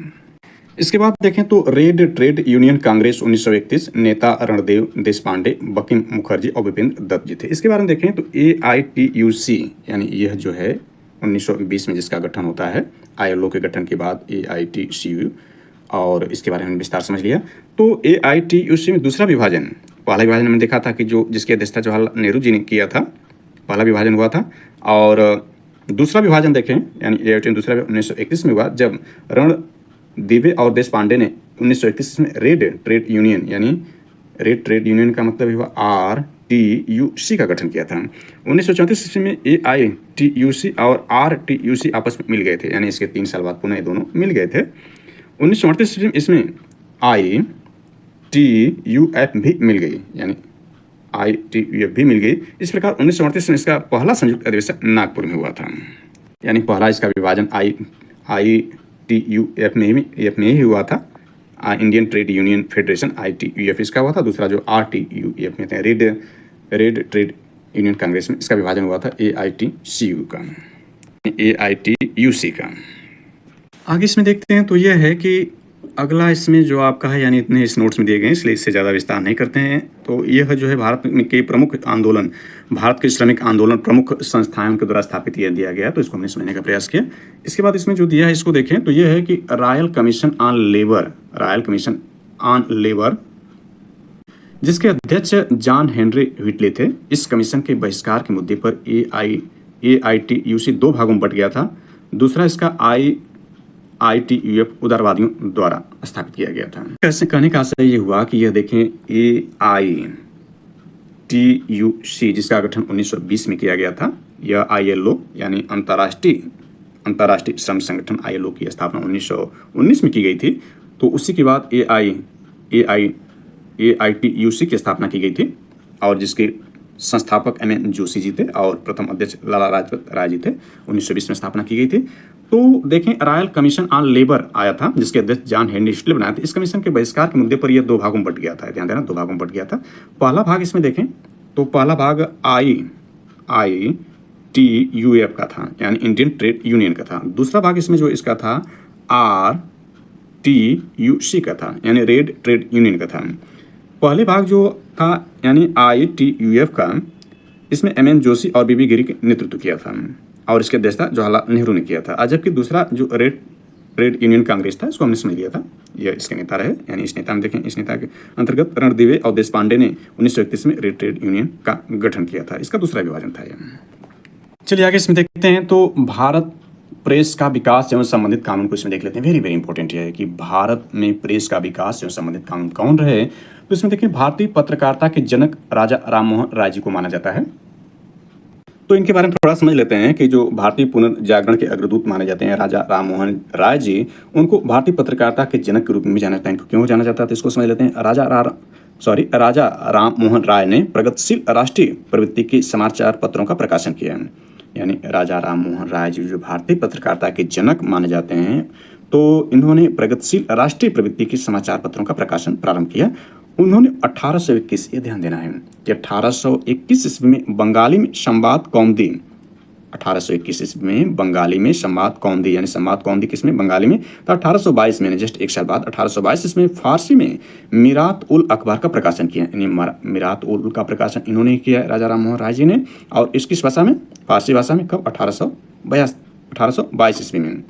इसके बाद देखें तो रेड ट्रेड यूनियन कांग्रेस 1931 नेता रणदेव देशपांडे, बंकिम मुखर्जी और विपिन दत्त जी थे। इसके बारे में देखें तो AITUC यानी यह जो है 1920 में जिसका गठन होता है ILO के गठन के बाद AITCU, और इसके बारे में विस्तार समझ लिया। तो AITUC में दूसरा विभाजन, पहला विभाजन हमने देखा था कि जो जिसकी अध्यक्षता जवाहरलाल नेहरू जी ने किया था, पहला विभाजन हुआ था। और दूसरा विभाजन देखें यानी AITUC दूसरा 1931 में हुआ जब रणदीवे और देशपांडे ने 1931 में रेड ट्रेड यूनियन यानी रेड ट्रेड यूनियन का मतलब हुआ RTUC का गठन किया था। 1934 ईस्वी में AITUC और RTUC आपस में मिल गए थे, यानी इसके 3 साल बाद पुनः ये दोनों मिल गए थे। 1938 ईस्वी में इसमें ITUF भी मिल गई, यानी ITUF भी मिल गई। इस प्रकार 1938 में इसका पहला संयुक्त अधिवेशन नागपुर में हुआ था, यानी पहला इसका विभाजन ITUF में ही हुआ था। Indian trade union federation ITUF इसका हुआ था, दूसरा जो RTUF में थे रेड ट्रेड यूनियन कांग्रेस में, इसका विभाजन हुआ था AITUC का। आगे इसमें देखते हैं तो यह है कि अगला इसमें जो आपका है, यानी इतने इस नोट्स में दिए गए हैं इसलिए इससे ज़्यादा विस्तार नहीं करते हैं। तो यह जो है भारत के प्रमुख आंदोलन, भारत के श्रमिक आंदोलन प्रमुख संस्थाओं के द्वारा स्थापित यह दिया गया, तो इसको हमने समझने का प्रयास किया। इसके बाद इसमें जो दिया है इसको देखें तो यह है कि रॉयल कमीशन ऑन लेबर, जिसके अध्यक्ष जॉन हेनरी व्हिटले थे। इस कमीशन के बहिष्कार के मुद्दे पर AITUC दो भागों में बट गया था। दूसरा इसका ITUF उदारवादियों द्वारा स्थापित किया गया था। कैसे कहने का आशय ये हुआ कि यह देखें AITUC जिसका गठन 1920 में किया गया था, यह ILO यानी अंतर्राष्ट्रीय श्रम संगठन ILO की स्थापना 1919 में की गई थी। तो उसी के बाद AITUC की स्थापना की गई थी और जिसके संस्थापक MN जोशी जी थे और प्रथम अध्यक्ष लाला लाजपत राय जी थे। 1920 में स्थापना की गई थी। तो देखें रॉयल कमीशन ऑन लेबर आया था जिसके अध्यक्ष जॉन हेनरी व्हिटले बनाए थे। इस कमीशन के बहिष्कार के मुद्दे पर यह दो भागों में बट गया था, ध्यान देना, दो भागों में बट गया था। पहला भाग इसमें देखें तो पहला भाग ITUF का था यानी इंडियन ट्रेड यूनियन का था। दूसरा भाग इसमें जो इसका था RTUC का था यानी रेड ट्रेड यूनियन का था। पहले भाग जो था यानी ITUF का, इसमें MN जोशी और BB गिरी ने नेतृत्व किया था और इसके अध्यक्षता जवाहरलाल नेहरू ने किया था। जबकि दूसरा जो रेड ट्रेड यूनियन कांग्रेस था इसको हमने समझ लिया था, यह इसके नेता रहे। यानी इस नेता में देखें, इस नेता के अंतर्गत रणदिवे और देशपांडे ने 1931 में रेड ट्रेड यूनियन का गठन किया था। इसका दूसरा विभाजन था यह। चलिए आगे इसमें देखते हैं तो भारत प्रेस का विकास एवं संबंधित कानून को इसमें देख लेते हैं। वेरी वेरी इंपॉर्टेंट है कि भारत में प्रेस का विकास एवं संबंधित कानून कौन रहे। तो इसमें देखिए भारतीय पत्रकारिता के जनक राजा राममोहन राय जी को माना जाता है। तो इनके बारे में थोड़ा समझ लेते हैं कि जो भारतीय पुनर्जागरण के अग्रदूत माने जाते हैं राजा राममोहन राय जी, उनको भारतीय पत्रकारिता के जनक के रूप में जाना जाता है। इनको क्यों जाना जाता है तो इसको समझ लेते हैं। राजा राममोहन राय ने प्रगतिशील राष्ट्रीय प्रवृत्ति के समाचार पत्रों का प्रकाशन किया है। यानी राजा राममोहन राय जी जो भारतीय पत्रकारिता के जनक माने जाते हैं, तो इन्होंने प्रगतिशील राष्ट्रीय प्रवृत्ति के समाचार पत्रों का प्रकाशन प्रारंभ किया। उन्होंने 1821, ये ध्यान देना है कि 1821 ईस्वी में बंगाली में संवाद कौमुदी, 1821 ईस्वी में बंगाली में संवाद कौमुदी यानी संवाद कौमुदी किसमें, बंगाली में। तो 1822 में जस्ट एक साल बाद 1822 ईस्वी में फारसी में मीरात उल अखबार का प्रकाशन किया। यानी मीरात उल का प्रकाशन इन्होंने किया राजा राममोहन राय जी ने। और इसकी भाषा में, फारसी भाषा में कब, 1822 ईस्वी में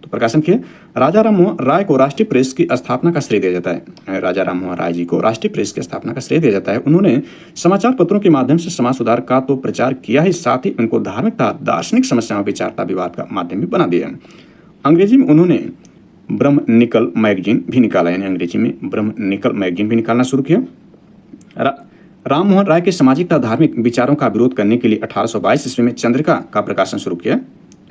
तो प्रकाशन किया। राजा राममोहन राय को राष्ट्रीय प्रेस की स्थापना का श्रेय दिया जाता है। राजा राममोहन राय जी को राष्ट्रीय प्रेस की स्थापना का श्रेय दिया जाता है। उन्होंने समाचार पत्रों के माध्यम से समाज सुधार का तो प्रचार किया ही, साथ ही उनको धार्मिकता, दार्शनिक समस्याओं, विचारता विवाद का माध्यम भी बना दिया। अंग्रेजी में उन्होंने ब्रह्म निकल मैगजीन भी निकाला, यानी अंग्रेजी में ब्रह्म निकल मैगजीन भी निकालना शुरू किया। राममोहन राय के सामाजिक तथा धार्मिक विचारों का विरोध करने के लिए 1822 ईस्वी में चंद्रिका का प्रकाशन शुरू किया।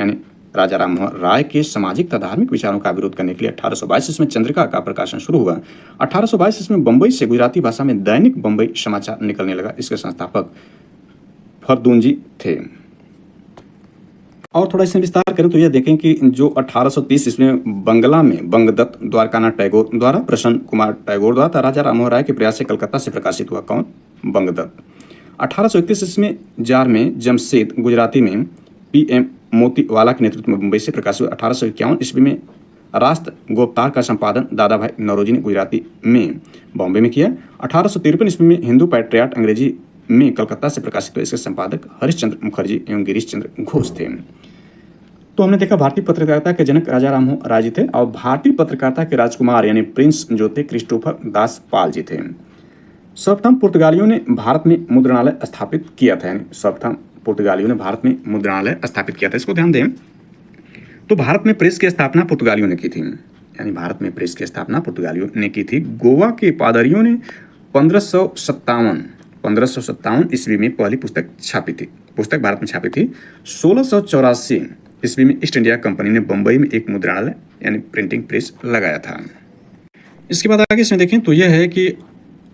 यानी राजा राममोहन राय के सामाजिक तथा धार्मिक विचारों का विरोध करने के लिए 1822 ईस्वी में चंद्रिका का प्रकाशन शुरू हुआ। 1822 ईस्वी में बंबई से गुजराती भाषा में दैनिक बंबई समाचार निकलने लगा। इसके संस्थापक फरदूनजी थे। और थोड़ा इसमें विस्तार करें तो यह देखें कि जो 1830 ईस्वी में बंगला में बंगदत्त द्वारकानाथ टैगोर द्वारा, प्रसन्न कुमार टैगोर द्वारा राजा राममोहन राय के प्रयास से कलकत्ता से प्रकाशित हुआ। कौन, बंगदत्त। 1831 ईस्वी में जार में जमशेद गुजराती में PM मोतीवाला के नेतृत्व में मुंबई से प्रकाशित हुआ। 1851 ईस्वी में राष्ट्र गोपतार का संपादन दादा भाई नौरोजी ने गुजराती में बॉम्बे में किया। 1853 ईस्वी में हिंदू पैट्रियाट अंग्रेजी में कलकत्ता से प्रकाशित हुआ। इसके संपादक हरिश्चंद्र मुखर्जी एवं गिरीश चंद्र घोष थे। तो हमने देखा भारतीय पत्रकारिता के जनक राजा राममोहन राय जी थे और भारतीय पत्रकारिता के राजकुमार यानी प्रिंस जो थे क्रिस्टोफर दास पाल जी थे। सर्वप्रथम पुर्तगालियों ने भारत में मुद्रणालय स्थापित किया था। यानी सर्वप्रथम पुर्तगालियों ने भारत में मुद्रणालय स्थापित किया था। इसको ध्यान दें तो भारत में प्रेस की स्थापना पुर्तगालियों ने की थी। यानी भारत में प्रेस की स्थापना पुर्तगालियों ने की थी। गोवा के पादरियों ने 1557 ईस्वी में पहली पुस्तक छापी थी। पुस्तक भारत में छापी थी। 1684 ईस्वी में ईस्ट इंडिया कंपनी ने बंबई में एक मुद्रणालय यानी प्रिंटिंग प्रेस लगाया था। इसके बाद आगे इसमें देखें तो यह है कि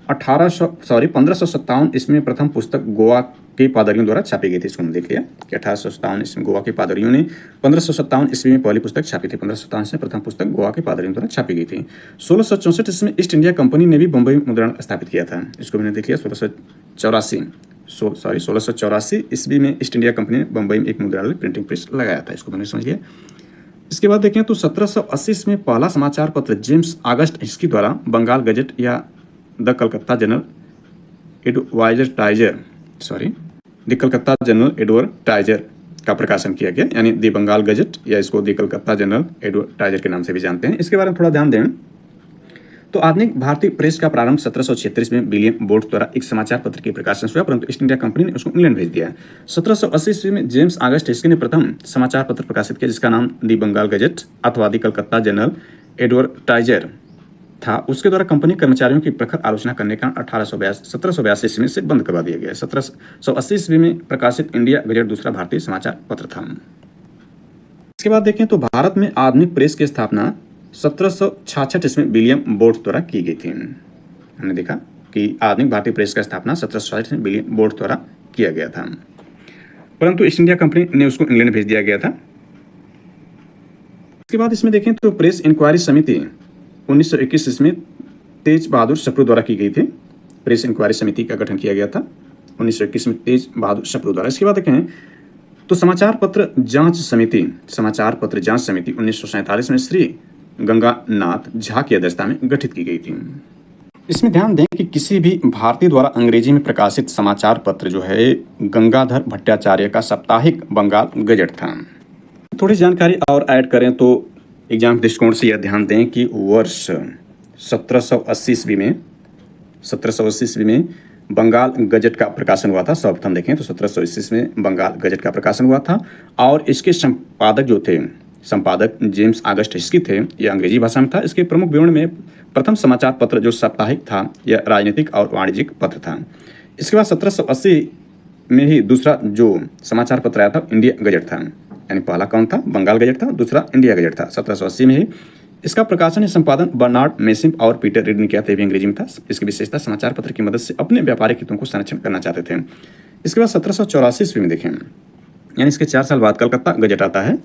1557 ईस्वी में प्रथम पुस्तक गोवा के पादरियों द्वारा छापी गई थी। इसको हमने देख लिया कि 1857 ईस्वी में गोवा के पादरियों ने 1557 ईस्वी में पहली पुस्तक छापी थी। 1557 से प्रथम पुस्तक गोवा के पादरियों द्वारा छापी गई थी। 1664 ईस्वी में ईस्ट इंडिया कंपनी ने भी बम्बई मुद्रण स्थापित किया था। इसको मैंने देख लिया। 1684 ईस्वी में ईस्ट इंडिया कंपनी ने बम्बई में एक मुद्रणालय प्रिंटिंग प्रेस लगाया था। इसको मैंने समझ लिया। इसके बाद देखें तो 1780 में पहला समाचार पत्र जेम्स ऑगस्ट हिस्की द्वारा बंगाल गजट या द कलकत्ता जनरल एडवर्टाइजर का प्रकाशन किया गया, यानी द बंगाल गजट या इसको द कलकत्ता जनरल एडवर्टाइजर के नाम से भी जानते हैं। इसके बारे में थोड़ा ध्यान दें तो आधुनिक भारतीय प्रेस का प्रारंभ 1736 में विलियम बोर्ड द्वारा एक समाचार पत्र के प्रकाशन से हुआ, परंतु ईस्ट इंडिया कंपनी ने उसको इंग्लैंड भेज दिया। 1780 ईस्वी में जेम्स ऑगस्ट हिस्की ने प्रथम समाचार पत्र प्रकाशित किया जिसका नाम द बंगाल गजट अथवा द कलकत्ता जनरल एडवर्टाइजर था। उसके द्वारा कंपनी कर्मचारियों की प्रखर आलोचना करने का 1782 ईस्वी में से बंद करवा दिया गया। 1780 ईस्वी में प्रकाशित इंडिया गजट दूसरा भारतीय समाचार पत्र था। इसके बाद देखें तो भारत में आधुनिक प्रेस की स्थापना 1766 ईस्वी में विलियम बोर्ड द्वारा की गई थी। हमने देखा कि आधुनिक भारतीय प्रेस का स्थापना 1766 में विलियम बोर्ड द्वारा किया गया था, परंतु ईस्ट इंडिया कंपनी ने उसको इंग्लैंड भेज दिया गया था। इसके बाद इसमें देखें तो प्रेस इंक्वायरी समिति 1921 ईस्वी में तेज बहादुर सप्रू द्वारा की गई थी। प्रेस इंक्वायरी समिति का गठन किया गया था 1921 में तेज बहादुर सप्रू द्वारा। इसके बाद देखें तो समाचार पत्र जांच समिति 1947 में श्री गंगानाथ झा की अध्यक्षता में गठित की गई थी। इसमें ध्यान दें कि किसी भी भारतीय द्वारा अंग्रेजी में प्रकाशित समाचार पत्र जो है गंगाधर भट्टाचार्य का साप्ताहिक बंगाल गजट था। थोड़ी जानकारी और ऐड करें तो एग्जाम दृष्टिकोण से यह ध्यान दें कि वर्ष 1780 ईस्वी में बंगाल गजट का प्रकाशन हुआ था। सर्वप्रथम देखें तो 1780 ईस्वी में बंगाल गजट का प्रकाशन हुआ था और इसके संपादक जेम्स ऑगस्ट हिस्की थे। यह अंग्रेजी भाषा में था। इसके प्रमुख विवरण में प्रथम समाचार पत्र जो साप्ताहिक था यह राजनीतिक और वाणिज्यिक पत्र था। इसके बाद 1780 में ही दूसरा जो समाचार पत्र आया था इंडिया गजट था, यानी पहला कौन था? बंगाल गजट था, दूसरा इंडिया गजट था। 1780 में ही इसका प्रकाशन या संपादन बर्नार्ड मेसिम और पीटर रीड ने किया था, भी अंग्रेजी में था। इसकी विशेषता समाचार पत्र की मदद से अपने व्यापारिक हितों को संरक्षण करना चाहते थे। इसके बाद 1784 ईस्वी में देखें, यानी इसके 4 साल बाद कलकत्ता गजट आता है,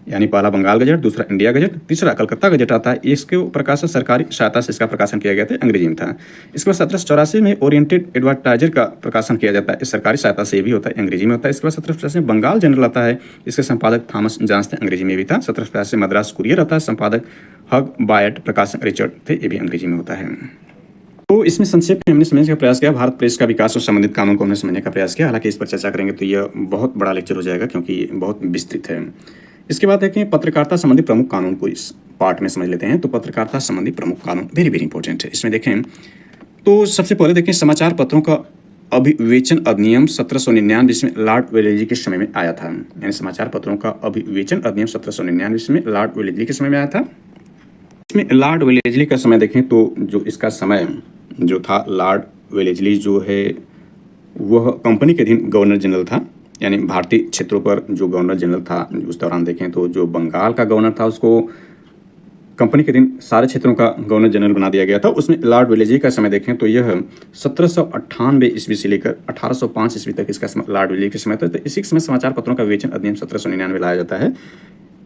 यानी पहला बंगाल गजट, दूसरा इंडिया गजट, तीसरा कलकत्ता गजट आता है। इसके प्रकाशन सरकारी सहायता से इसका प्रकाशन किया गया था, अंग्रेजी में था। इसके बाद 1784 में ओरिएंटेड एडवर्टाइजर का प्रकाशन किया जाता है, सरकारी सहायता से भी होता है, अंग्रेजी में होता है। इसके बाद 1785 में बंगाल जनरल आता है, इसके संपादक थॉमस जॉन्स थे, अंग्रेजी में भी था। 1785 में मद्रास कुरियर आता है, संपादक हग बायट, प्रकाशक रिचर्ड थे, ये भी अंग्रेजी में होता है। तो इसमें संक्षेप में हमने समझने का प्रयास किया, भारत प्रेस का विकास और संबंधित कानून को हमने समझने का प्रयास किया। हालांकि इस पर चर्चा करेंगे तो यह बहुत बड़ा लेक्चर हो जाएगा क्योंकि ये बहुत विस्तृत है। इसके बाद देखें पत्रकारिता संबंधी प्रमुख कानून को इस पार्ट में समझ लेते हैं। तो पत्रकारिता संबंधी प्रमुख कानून वेरी वेरी इंपॉर्टेंट है। इसमें देखें तो सबसे पहले देखें समाचार पत्रों का अभिवेचन अधिनियम 1799 में लॉर्ड वेलेस्ली के समय में आया था, यानी समाचार पत्रों का अभिवेचन अधिनियम 1799 में लॉर्ड वेलेस्ली के समय में आया था। इसमें लॉर्ड वेलेस्ली का समय देखें तो जो इसका समय जो था, लॉर्ड वेलेस्ली जो है वह कंपनी के अधीन गवर्नर जनरल था, यानी भारतीय क्षेत्रों पर जो गवर्नर जनरल था। उस दौरान देखें तो जो बंगाल का गवर्नर था उसको कंपनी के दिन सारे क्षेत्रों का गवर्नर जनरल बना दिया गया था। उसमें लॉर्ड वेलेस्ली का समय देखें तो यह 1798 ईस्वी से लेकर 1805 ईस्वी तक इसका लॉर्ड वेलेस्ली के समय था। तो इसी के समय समाचार पत्रों का विवेचन अधिनियम 1799 लाया जाता है।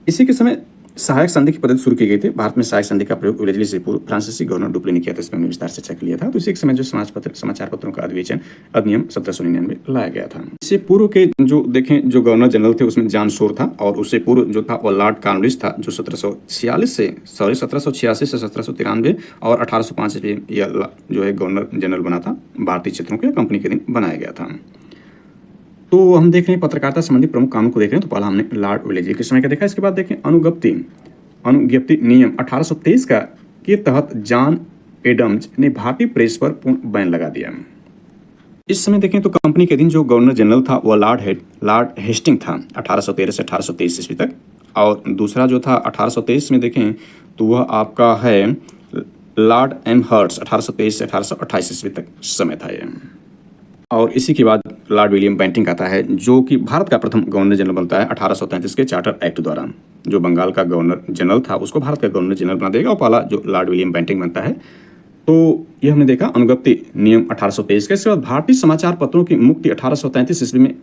इसी के समय सहायक संधि की पद्धति शुरू की गई थी। भारत में सहायक संधि का प्रयोग वेलेस्ली से पूर्व फ्रांसीसी गवर्नर डुप्ले ने किया था, इसमें विस्तार से चर्चा किया था। तो इसी के समय जो समाचार पत्रों का अधिवेचन अधिनियम 1799 लाया गया था। इससे पूर्व के जो देखें जो गवर्नर जनरल थे उसमें जॉन शोर था, और उससे पूर्व जो था वो लॉर्ड कॉर्नवालिस था, जो 1786 से 1793 और 1805 में यह जो है गवर्नर जनरल बना था। भारतीय क्षेत्रों के कंपनी के दिन बनाया गया था। तो हम देख रहे हैं पत्रकारिता संबंधी प्रमुख कानून को देख रहे हैं। तो पहला हमने लॉर्ड वेलेस्ली के समय का देखा। इसके बाद देखें अनुज्ञप्ति नियम 1823 का के तहत जॉन एडम्स ने भारतीय प्रेस पर पूर्ण बैन लगा दिया। इस समय देखें तो कंपनी के दिन जो गवर्नर जनरल था वह लॉर्ड हेस्टिंग था 1813 से 1823 ईस्वी तक, और दूसरा जो था 1823 में देखें तो वह आपका है लॉर्ड एम हर्ट्स 1823 से 1828 ईस्वी तक समय था यह। और इसी के बाद लॉर्ड विलियम बेंटिंक आता है जो कि भारत का प्रथम गवर्नर जनरल बनता है 1833 के चार्टर एक्ट द्वारा। जो बंगाल का गवर्नर जनरल था उसको भारत का गवर्नर जनरल बना देगा, और पहला जो लॉर्ड विलियम बेंटिंक बनता है तो ये हमने देखा अनुज्ञप्ति नियम 1823 का। इसके बाद भारतीय समाचार पत्रों की मुक्ति 1833 ईस्वी में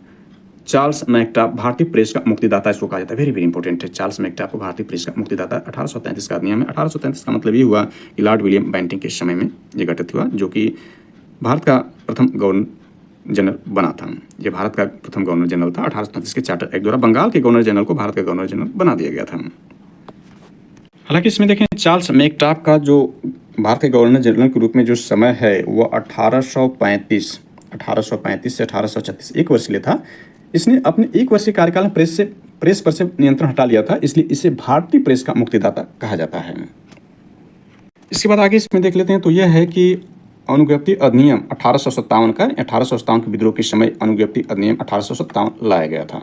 चार्ल्स मैक्टा भारतीय प्रेस का मुक्तिदाता इसको कहा जाता है। वेरी वेरी इंपॉर्टेंट है, चार्ल्स मैक्टा को भारतीय प्रेस का मुक्तिदाता 1833 का नियम है। 1833 का मतलब ये हुआ कि लॉर्ड विलियम बेंटिंग के समय में ये घटित हुआ, जो कि भारत का प्रथम गवर्नर जनरल बना था। ये भारत का प्रथम गवर्नर जनरल था। 1833 के चार्टर एक्ट द्वारा बंगाल के गवर्नर जनरल को भारत का गवर्नर जनरल बना दिया गया था। हालांकि इसमें देखें चार्ल्स मैक्टाफ का जो भारत के गवर्नर जनरल के रूप में जो समय है वो 1835 से 1836 एक वर्ष के लिए था। इसने अपने एक वर्षीय कार्यकाल में प्रेस पर से नियंत्रण हटा लिया था, इसलिए इसे भारतीय प्रेस का मुक्तिदाता कहा जाता है। इसके बाद आगे इसमें देख लेते हैं, तो यह है कि अनुज्ञप्ति अधिनियम 1857 का 1857 के विद्रोह के समय अनुज्ञप्ति अधिनियम 1857 लाया गया था।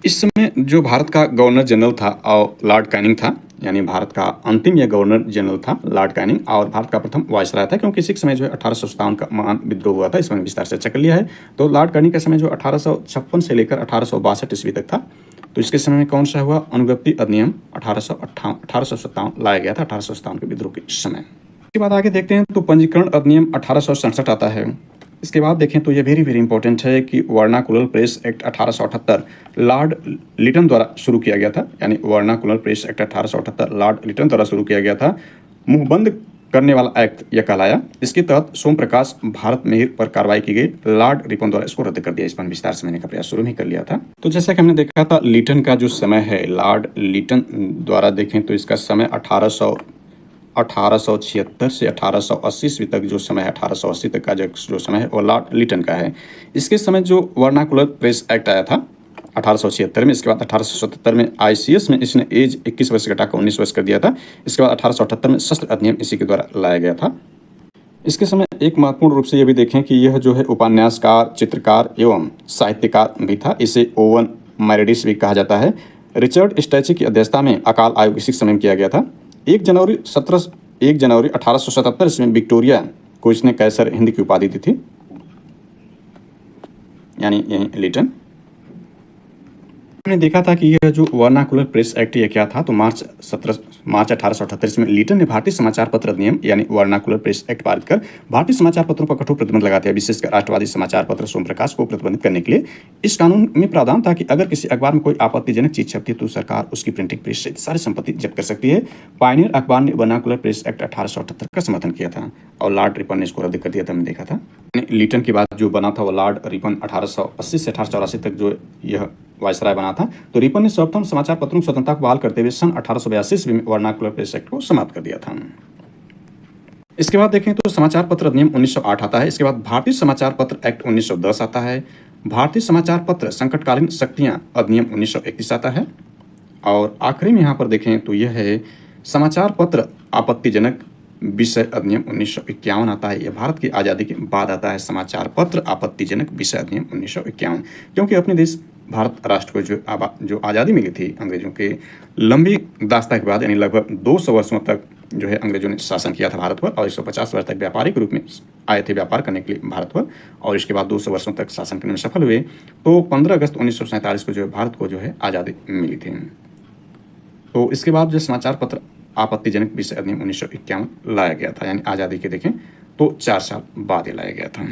इस समय जो भारत का गवर्नर जनरल था और लॉर्ड कैनिंग था, यानी भारत का अंतिम यह गवर्नर जनरल था लॉर्ड कैनिंग, और भारत का प्रथम वायसराय था, क्योंकि इसी समय जो है 1857 का महान विद्रोह हुआ था। इसमें विस्तार से चर्चा कर लिया है। तो लॉर्ड कैनिंग का समय जो 1856 से लेकर 1862 ईस्वी तक था। तो इसके समय में कौन सा हुआ? अनुज्ञप्ति अधिनियम 1857 लाया गया था 1857 के विद्रोह के समय। इसके बाद आगे देखते हैं, तो पंजीकरण अधिनियम 1867 आता है। इसके बाद देखें तो ये वेरी वेरी इंपॉर्टेंट है कि vernacular press act 1878 lord Lytton द्वारा शुरू किया गया था। यानी vernacular press act 1878 lord Lytton द्वारा शुरू किया गया था। मुंहबंद करने वाला एक्ट यह कहलाया। इसके तहत सोम प्रकाश भारत मेहर पर कार्रवाई की गई। लॉर्ड रिपन द्वारा इसको रद्द कर दिया। इस पर विस्तार से मैंने का प्रयास शुरू नहीं कर लिया था। तो जैसा कि हमने देखा था, लिटन का जो समय है, लॉर्ड लिटन द्वारा देखें तो इसका समय 1876 से 1880 ईस्वी तक जो समय है, 1880 तक का जो समय है वो लॉर्ड लिटन का है। इसके समय जो वर्नाकुलर प्रेस एक्ट आया था 1876 में। इसके बाद 1877 में ICS में इसने एज 21 वर्ष घटाकर 19 वर्ष कर दिया था। इसके बाद 1878 में शस्त्र अधिनियम इसी के द्वारा लाया गया था। इसके समय एक महत्वपूर्ण रूप से ये भी देखें कि यह जो है उपन्यासकार, चित्रकार एवं साहित्यकार भी था। इसे ओवन मैरिडिस भी कहा जाता है। रिचर्ड स्टैची की अध्यक्षता में अकाल आयोग इसी समय किया गया था। 1 जनवरी 1877 ईस्वी में विक्टोरिया को इसने कैसर हिंद की उपाधि दी थी, यानी यही लिटन। हमने देखा था कि यह जो वर्नाकुलर प्रेस एक्ट यह क्या था, तो मार्च 1878 में लिटन ने भारतीय समाचार पत्र अधिनियम यानी वर्नाकुलर प्रेस एक्ट पारित कर भारतीय समाचार पत्रों पर कठोर प्रतिबंध लगा दिया। विशेषकर राष्ट्रवादी समाचार पत्र सोम प्रकाश को प्रतिबंधित करने के लिए इस कानून में प्रावधान था कि अगर किसी अखबार में कोई आपत्तिजनक चीज छपती है तो सरकार उसकी प्रिंटिंग प्रेस सहित सारी संपत्ति जब्त कर सकती है। पायनियर अखबार ने वर्नाकुलर प्रेस एक्ट 1878 का समर्थन किया था और लॉर्ड रिपन ने इसको रद्द कर दिया था। हमने देखा था लिटन के बाद जो बना था वो लॉर्ड रिपन 1880 से 1884 तक जो यह वायसराय बना था। तो रिपन ने सर्वप्रथम समाचार पत्रों की स्वतंत्रता को बहाल करते हुए सन 1882 ईस्वी में वर्नाकुलर प्रेस एक्ट को समाप्त कर दिया था। इसके बाद देखें तो समाचार पत्र अधिनियम 1908 आता है। इसके बाद भारतीय समाचार पत्र एक्ट 1910 आता है। भारतीय समाचार पत्र संकटकालीन शक्तियां अधिनियम 1931 आता है। और आखिरी में यहाँ पर देखें तो यह है समाचार पत्र आपत्तिजनक विषय अधिनियम 1951 आता है। यह भारत की आज़ादी के बाद आता है। समाचार पत्र आपत्तिजनक विषय अधिनियम 1951, क्योंकि अपने देश भारत राष्ट्र को जो आज़ादी मिली थी अंग्रेजों के लंबी दास्ता के बाद, यानी लगभग 200 वर्षों तक जो है अंग्रेजों ने शासन किया था भारत पर, और 150 वर्ष तक व्यापारिक रूप में आए थे व्यापार करने के लिए भारत पर, और इसके बाद 200 वर्षों तक शासन करने में सफल हुए। तो 15 अगस्त 1947 को जो है भारत को जो है आज़ादी मिली थी। तो इसके बाद जो समाचार पत्र आपत्तिजनक विषय अधिनियम 1951 लाया गया था, यानी आज़ादी के देखें तो 4 साल बाद ये लाया गया था।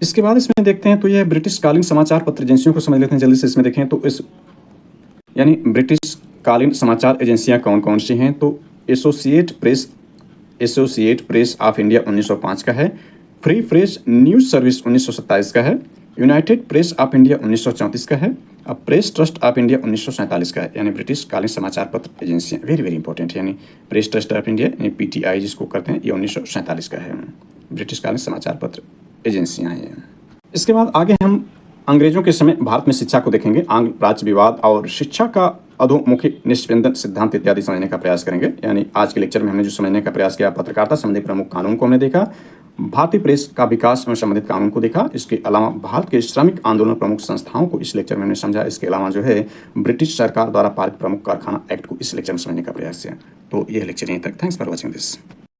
इसके बाद इसमें देखते हैं तो यह ब्रिटिश कालीन समाचार पत्र एजेंसियों को समझ लेते हैं जल्दी से। इसमें देखें तो इस यानी ब्रिटिश कालीन समाचार एजेंसियां कौन कौन सी हैं, तो एसोसिएट प्रेस ऑफ इंडिया 1905 का है। फ्री प्रेस न्यूज़ सर्विस 1927 का है। यूनाइटेड प्रेस ऑफ इंडिया 1934 का है। अब प्रेस ट्रस्ट ऑफ इंडिया 1947 का है। यानी ब्रिटिश कालीन समाचार पत्र एजेंसियां वेरी वेरी इंपॉर्टेंट है। यानी प्रेस ट्रस्ट ऑफ इंडिया यानी PTI जिसको करते हैं, ये 1947 का है। ब्रिटिश कालीन समाचार पत्र एजेंसियां हैं। इसके बाद आगे हम अंग्रेजों के समय भारत में शिक्षा को देखेंगे। आंग्ल राज्य विवाद और शिक्षा का अधोमुखी निष्पेदन सिद्धांत इत्यादि समझने का प्रयास करेंगे। यानी आज के लेक्चर में हमने जो समझने का प्रयास किया, पत्रकारिता संबंधी प्रमुख कानून को हमने देखा, भारतीय प्रेस का विकास एवं संबंधित कानून को देखा। इसके अलावा भारत के श्रमिक आंदोलन प्रमुख संस्थाओं को इस लेक्चर में हमने समझा। इसके अलावा जो है ब्रिटिश सरकार द्वारा पारित प्रमुख कारखाना एक्ट को इस लेक्चर में समझने का प्रयास किया। तो यह लेक्चर यहीं तक। Thanks for watching this.